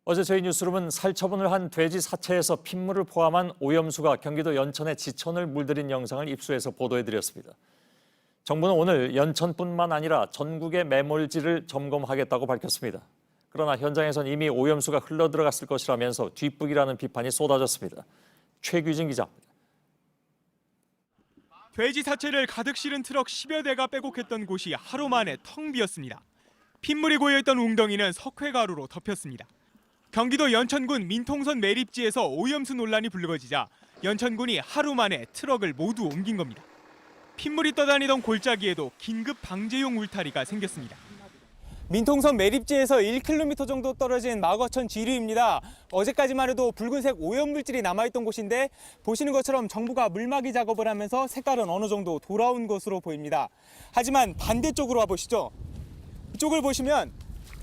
어제 저희 뉴스룸은 살처분을 한 돼지 사체에서 핏물을 포함한 오염수가 경기도 연천의 지천을 물들인 영상을 입수해서 보도해드렸습니다. 정부는 오늘 연천뿐만 아니라 전국의 매몰지를 점검하겠다고 밝혔습니다. 그러나 현장에선 이미 오염수가 흘러들어갔을 것이라면서 뒷북이라는 비판이 쏟아졌습니다. 최규진 기자입니다. 돼지 사체를 가득 실은 트럭 10여 대가 빼곡했던 곳이 하루 만에 텅 비었습니다. 핏물이 고여있던 웅덩이는 석회가루로 덮였습니다. 경기도 연천군 민통선 매립지에서 오염수 논란이 불거지자 연천군이 하루 만에 트럭을 모두 옮긴 겁니다. 핏물이 떠다니던 골짜기에도 긴급 방제용 울타리가 생겼습니다. 민통선 매립지에서 1km 정도 떨어진 마거천 지류입니다. 어제까지만 해도 붉은색 오염물질이 남아있던 곳인데 보시는 것처럼 정부가 물막이 작업을 하면서 색깔은 어느 정도 돌아온 것으로 보입니다. 하지만 반대쪽으로 와보시죠. 이쪽을 보시면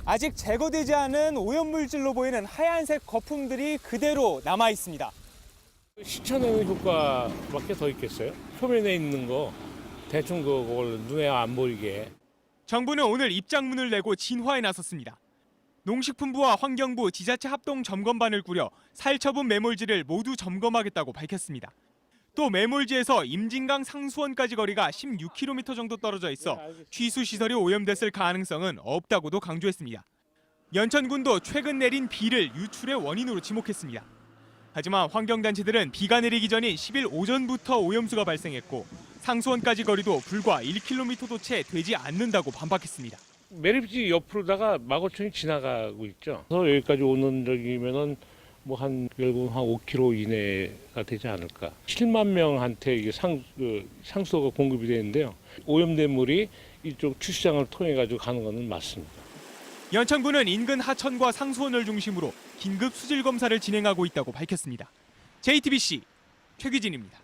아직 제거되지 않은 오염물질로 보이는 하얀색 거품들이 그대로 남아있습니다. 식혀내는 효과밖에 더 있겠어요? 표면에 있는 거 대충 그걸 눈에 안 보이게. 정부는 오늘 입장문을 내고 진화에 나섰습니다. 농식품부와 환경부, 지자체 합동 점검반을 꾸려 살처분 매몰지를 모두 점검하겠다고 밝혔습니다. 또 매몰지에서 임진강 상수원까지 거리가 16km 정도 떨어져 있어 취수 시설이 오염됐을 가능성은 없다고도 강조했습니다. 연천군도 최근 내린 비를 유출의 원인으로 지목했습니다. 하지만 환경단체들은 비가 내리기 전인 10일 오전부터 오염수가 발생했고 상수원까지 거리도 불과 1km도 채 되지 않는다고 반박했습니다. 매립지 옆으로다가 마거천이 지나가고 있죠. 그래서 여기까지 오는 적이면은 결국 한 5km 이내가 되지 않을까. 7만 명한테 이게 상수도가 공급이 되는데요. 오염된 물이 이쪽 추수장을 통해 가지고 가는 것은 맞습니다. 연천군은 인근 하천과 상수원을 중심으로 긴급 수질 검사를 진행하고 있다고 밝혔습니다. JTBC 최규진입니다.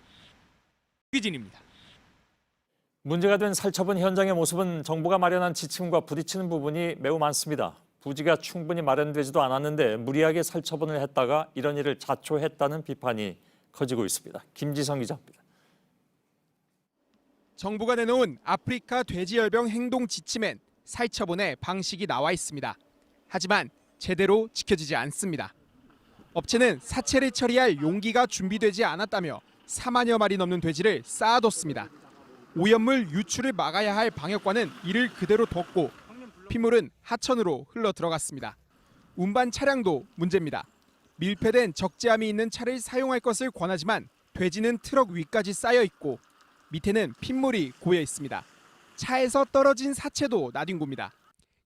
문제가 된 살처분 현장의 모습은 정부가 마련한 지침과 부딪히는 부분이 매우 많습니다. 부지가 충분히 마련되지도 않았는데 무리하게 살처분을 했다가 이런 일을 자초했다는 비판이 커지고 있습니다. 김지성 기자입니다. 정부가 내놓은 아프리카 돼지열병 행동 지침엔 살처분의 방식이 나와 있습니다. 하지만 제대로 지켜지지 않습니다. 업체는 사체를 처리할 용기가 준비되지 않았다며 4만여 마리 넘는 돼지를 쌓아뒀습니다. 오염물 유출을 막아야 할 방역관은 이를 그대로 뒀고 핏물은 하천으로 흘러 들어갔습니다. 운반 차량도 문제입니다. 밀폐된 적재함이 있는 차를 사용할 것을 권하지만 돼지는 트럭 위까지 쌓여 있고 밑에는 핏물이 고여 있습니다. 차에서 떨어진 사체도 나뉜 곳입니다.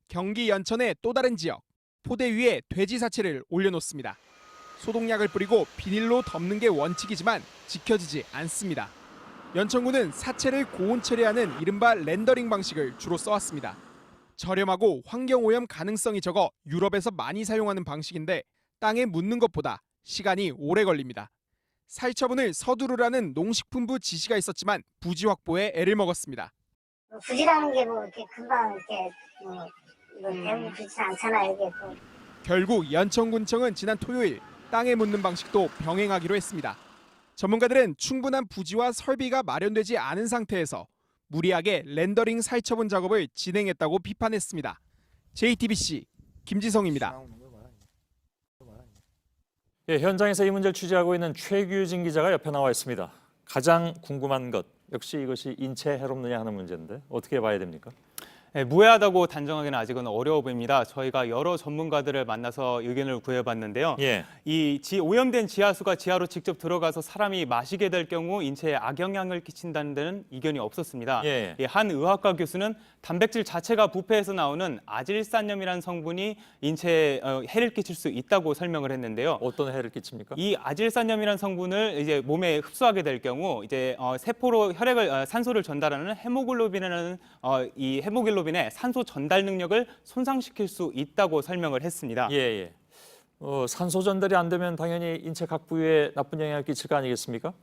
경기 연천의 또 다른 지역, 포대 위에 돼지 사체를 올려놓습니다. 소독약을 뿌리고 비닐로 덮는 게 원칙이지만 지켜지지 않습니다. 연천군은 사체를 고온 처리하는 이른바 렌더링 방식을 주로 써왔습니다. 저렴하고 환경오염 가능성이 적어 유럽에서 많이 사용하는 방식인데 땅에 묻는 것보다 시간이 오래 걸립니다. 살처분을 서두르라는 농식품부 지시가 있었지만 부지 확보에 애를 먹었습니다. 부지라는 게 이렇게 금방 이렇게 대부분 그렇지 않잖아요. 이게 결국 연천군청은 지난 토요일 땅에 묻는 방식도 병행하기로 했습니다. 전문가들은 충분한 부지와 설비가 마련되지 않은 상태에서 무리하게 렌더링 살처분 작업을 진행했다고 비판했습니다. JTBC 김지성입니다. 현장에서 이 문제를 취재하고 있는 최규진 기자가 옆에 나와 있습니다. 가장 궁금한 것, 역시 이것이 인체에 해롭느냐 하는 문제인데 어떻게 봐야 됩니까? 네, 무해하다고 단정하기는 아직은 어려워 보입니다. 저희가 여러 전문가들을 만나서 의견을 구해봤는데요. 이 오염된 지하수가 지하로 직접 들어가서 사람이 마시게 될 경우 인체에 악영향을 끼친다는 데는 이견이 없었습니다. 한 의학과 교수는 단백질 자체가 부패해서 나오는 아질산염이라는 성분이 인체에 해를 끼칠 수 있다고 설명을 했는데요. 어떤 해를 끼칩니까? 이 아질산염이라는 성분을 이제 몸에 흡수하게 될 경우 이제 세포로 혈액을 산소를 전달하는 헤모글로빈이라는 이 헤모글로빈의 산소 전달 능력을 손상시킬 수 있다고 설명을 했습니다. 산소 전달이 안 되면 당연히 인체 각 부위에 나쁜 영향을 끼칠 거 아니겠습니까?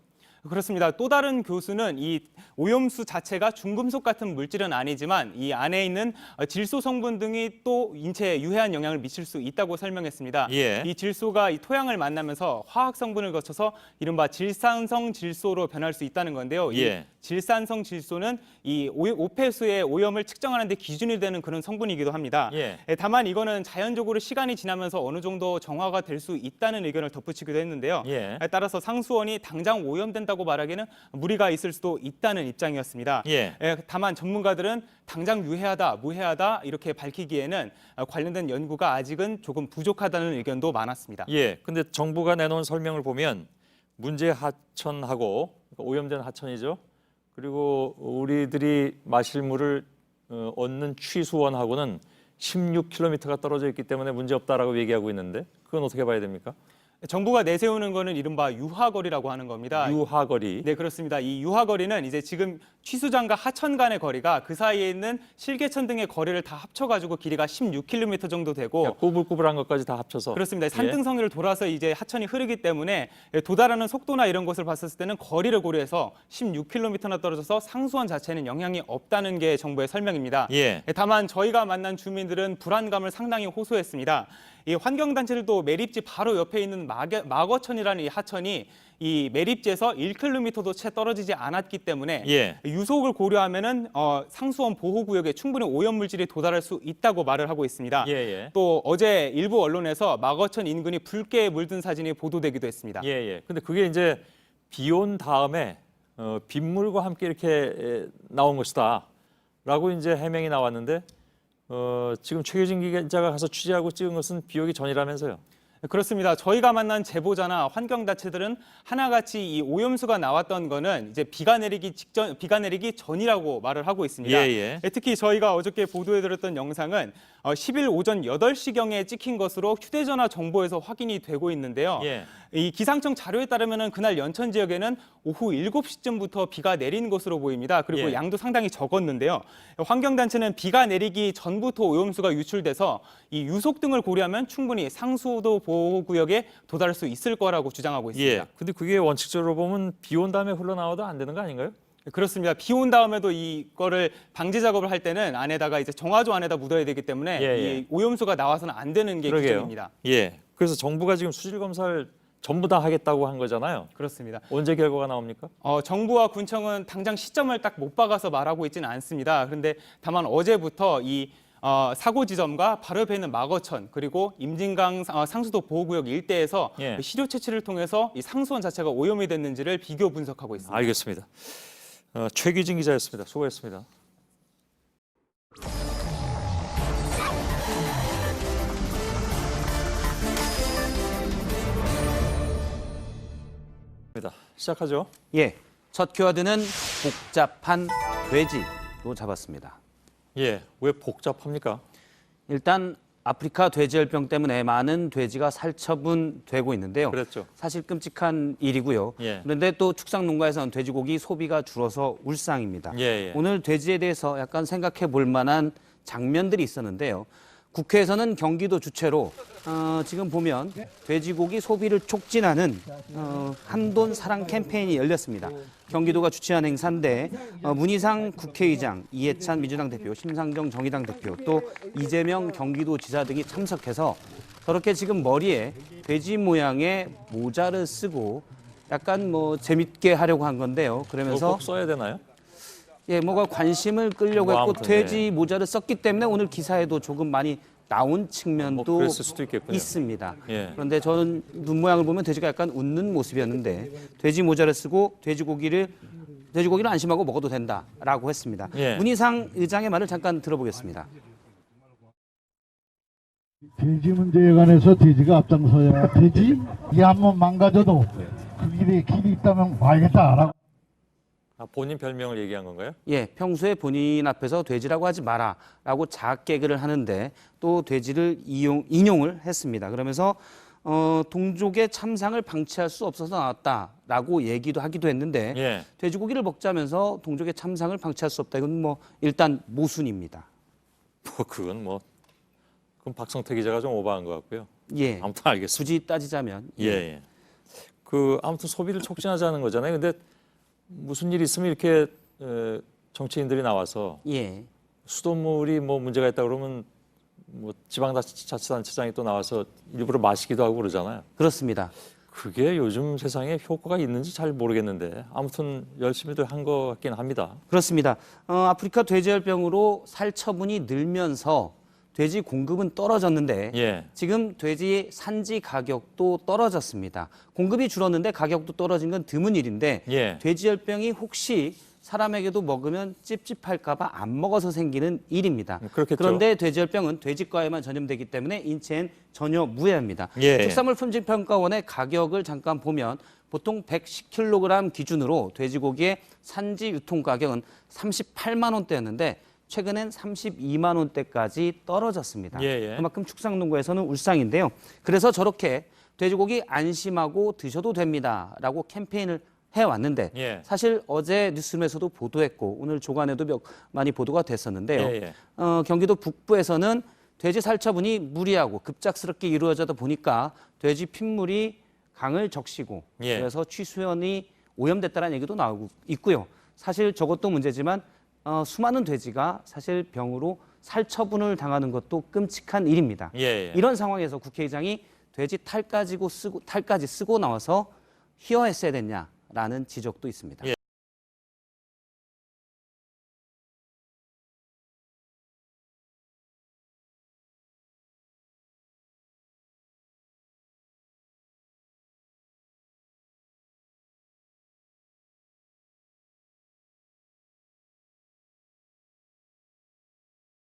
그렇습니다. 또 다른 교수는 이 오염수 자체가 중금속 같은 물질은 아니지만 이 안에 있는 질소 성분 등이 또 인체에 유해한 영향을 미칠 수 있다고 설명했습니다. 예. 이 질소가 이 토양을 만나면서 화학 성분을 거쳐서 이른바 질산성 질소로 변할 수 있다는 건데요. 예. 이 질산성 질소는 이 오폐수의 오염을 측정하는 데 기준이 되는 그런 성분이기도 합니다. 예. 다만 이거는 자연적으로 시간이 지나면서 어느 정도 정화가 될 수 있다는 의견을 덧붙이기도 했는데요. 예. 따라서 상수원이 당장 오염된다고 말하기는 무리가 있을 수도 있다는 입장이었습니다. 예. 다만 전문가들은 당장 유해하다, 무해하다 이렇게 밝히기에는 관련된 연구가 아직은 조금 부족하다는 의견도 많았습니다. 예. 근데 정부가 내놓은 설명을 보면 문제 하천하고 그러니까 오염된 하천이죠. 그리고 우리들이 마실 물을 얻는 취수원하고는 16km가 떨어져 있기 때문에 문제 없다라고 얘기하고 있는데 그건 어떻게 봐야 됩니까? 정부가 내세우는 거는 이른바 유하거리라고 하는 겁니다. 유하거리. 네, 그렇습니다. 이 유하거리는 이제 지금 취수장과 하천 간의 거리가 그 사이에 있는 실개천 등의 거리를 다 합쳐가지고 길이가 16km 정도 되고 그러니까 꾸불꾸불한 것까지 다 합쳐서. 그렇습니다. 산등성이를 돌아서 이제 하천이 흐르기 때문에 도달하는 속도나 이런 것을 봤을 때는 거리를 고려해서 16km나 떨어져서 상수원 자체는 영향이 없다는 게 정부의 설명입니다. 예. 다만 저희가 만난 주민들은 불안감을 상당히 호소했습니다. 이 환경단체들도 매립지 바로 옆에 있는 마거천이라는 이 하천이 이 매립지에서 1km도 채 떨어지지 않았기 때문에 예. 유속을 고려하면은 상수원 보호구역에 충분히 오염물질이 도달할 수 있다고 말을 하고 있습니다. 예, 예. 또 어제 일부 언론에서 마거천 인근이 붉게 물든 사진이 보도되기도 했습니다. 예, 예. 근데 그게 이제 비 온 다음에 빗물과 함께 이렇게 나온 것이다라고 이제 해명이 나왔는데 지금 최규진 기자가 가서 취재하고 찍은 것은 비 오기 전이라면서요. 그렇습니다. 저희가 만난 제보자나 환경단체들은 하나같이 이 오염수가 나왔던 거는 이제 비가 내리기 전이라고 말을 하고 있습니다. 예, 예. 특히 저희가 어저께 보도해드렸던 영상은 10일 오전 8시경에 찍힌 것으로 휴대전화 정보에서 확인이 되고 있는데요. 예. 이 기상청 자료에 따르면 그날 연천 지역에는 오후 7시쯤부터 비가 내린 것으로 보입니다. 그리고 예. 양도 상당히 적었는데요. 환경단체는 비가 내리기 전부터 오염수가 유출돼서 이 유속 등을 고려하면 충분히 상수도 보호구역에 도달할 수 있을 거라고 주장하고 있습니다. 예. 근데 그게 원칙적으로 보면 비 온 다음에 흘러나와도 안 되는 거 아닌가요? 그렇습니다. 비 온 다음에도 이거를 방제 작업을 할 때는 안에다가 이제 정화조 안에다 묻어야 되기 때문에 예, 예. 이 오염수가 나와서는 안 되는 게 그러게요. 규정입니다. 예. 그래서 정부가 지금 수질 검사를 전부 다 하겠다고 한 거잖아요. 그렇습니다. 언제 결과가 나옵니까? 정부와 군청은 당장 시점을 딱 못 박아서 말하고 있지는 않습니다. 그런데 다만 어제부터 이 사고 지점과 바로 옆에 있는 마거천 그리고 임진강 상수도 보호구역 일대에서 예. 시료 채취를 통해서 이 상수원 자체가 오염이 됐는지를 비교 분석하고 있습니다. 알겠습니다. 최규진 기자였습니다. 수고했습니다. 시작하죠. 예, 첫 키워드는 복잡한 돼지로 잡았습니다. 예, 왜 복잡합니까? 일단 아프리카 돼지열병 때문에 많은 돼지가 살처분되고 있는데요. 그랬죠. 사실 끔찍한 일이고요. 예. 그런데 또 축산농가에서는 돼지고기 소비가 줄어서 울상입니다. 예, 예. 오늘 돼지에 대해서 약간 생각해 볼 만한 장면들이 있었는데요. 국회에서는 경기도 주최로 지금 보면 돼지고기 소비를 촉진하는 한돈 사랑 캠페인이 열렸습니다. 경기도가 주최한 행사인데 문희상 국회의장, 이해찬 민주당 대표, 심상정 정의당 대표, 또 이재명 경기도지사 등이 참석해서 저렇게 지금 머리에 돼지 모양의 모자를 쓰고 약간 재밌게 하려고 한 건데요. 그러면서 꼭 써야 되나요? 예, 뭐가 관심을 끌려고 뭐 했고 아무튼, 돼지 모자를 썼기 때문에 오늘 기사에도 조금 많이 나온 측면도 그랬을 수도 있겠군요. 있습니다. 예. 그런데 저는 눈 모양을 보면 돼지가 약간 웃는 모습이었는데 돼지 모자를 쓰고 돼지고기를 안심하고 먹어도 된다라고 했습니다. 예. 문희상 의장의 말을 잠깐 들어보겠습니다. 돼지 문제에 관해서 돼지가 앞장서야 돼지 이게 한번 망가져도 그 길이 있다면 봐야겠다라고. 본인 별명을 얘기한 건가요? 예, 평소에 본인 앞에서 돼지라고 하지 마라라고 자학개그를 하는데 또 돼지를 인용을 했습니다. 그러면서 동족의 참상을 방치할 수 없어서 나왔다라고 얘기도 하기도 했는데 예. 돼지고기를 먹자면서 동족의 참상을 방치할 수 없다. 이건 일단 모순입니다. 그건 박성태 기자가 좀 오버한 것 같고요. 예, 아무튼 알겠습니다. 굳이 따지자면 예. 아무튼 소비를 촉진하자는 거잖아요. 근데 무슨 일이 있으면 이렇게 정치인들이 나와서 예. 수돗물이 뭐 문제가 있다 그러면 뭐 지방자치단체장이 또 나와서 일부러 마시기도 하고 그러잖아요. 그렇습니다. 그게 요즘 세상에 효과가 있는지 잘 모르겠는데 아무튼 열심히들 한 것 같긴 합니다. 그렇습니다. 아프리카 돼지열병으로 살처분이 늘면서 돼지 공급은 떨어졌는데 예. 지금 돼지 산지 가격도 떨어졌습니다. 공급이 줄었는데 가격도 떨어진 건 드문 일인데 예. 돼지열병이 혹시 사람에게도 먹으면 찝찝할까 봐 안 먹어서 생기는 일입니다. 그렇겠죠. 그런데 돼지열병은 돼지과에만 전염되기 때문에 인체엔 전혀 무해합니다. 예. 축산물 품질평가원의 가격을 잠깐 보면 보통 110kg 기준으로 돼지고기의 산지 유통 가격은 38만 원대였는데 최근엔 32만 원대까지 떨어졌습니다. 예, 예. 그만큼 축산농가에서는 울상인데요. 그래서 저렇게 돼지고기 안심하고 드셔도 됩니다라고 캠페인을 해왔는데 예. 사실 어제 뉴스룸에서도 보도했고 오늘 조간에도 많이 보도가 됐었는데요. 예, 예. 경기도 북부에서는 돼지 살처분이 무리하고 급작스럽게 이루어지다 보니까 돼지 핏물이 강을 적시고 예. 그래서 취수연이 오염됐다는 얘기도 나오고 있고요. 사실 저것도 문제지만 수많은 돼지가 사실 병으로 살처분을 당하는 것도 끔찍한 일입니다. 예, 예. 이런 상황에서 국회의장이 돼지 탈까지 쓰고 나와서 희화했어야 됐냐라는 지적도 있습니다. 예.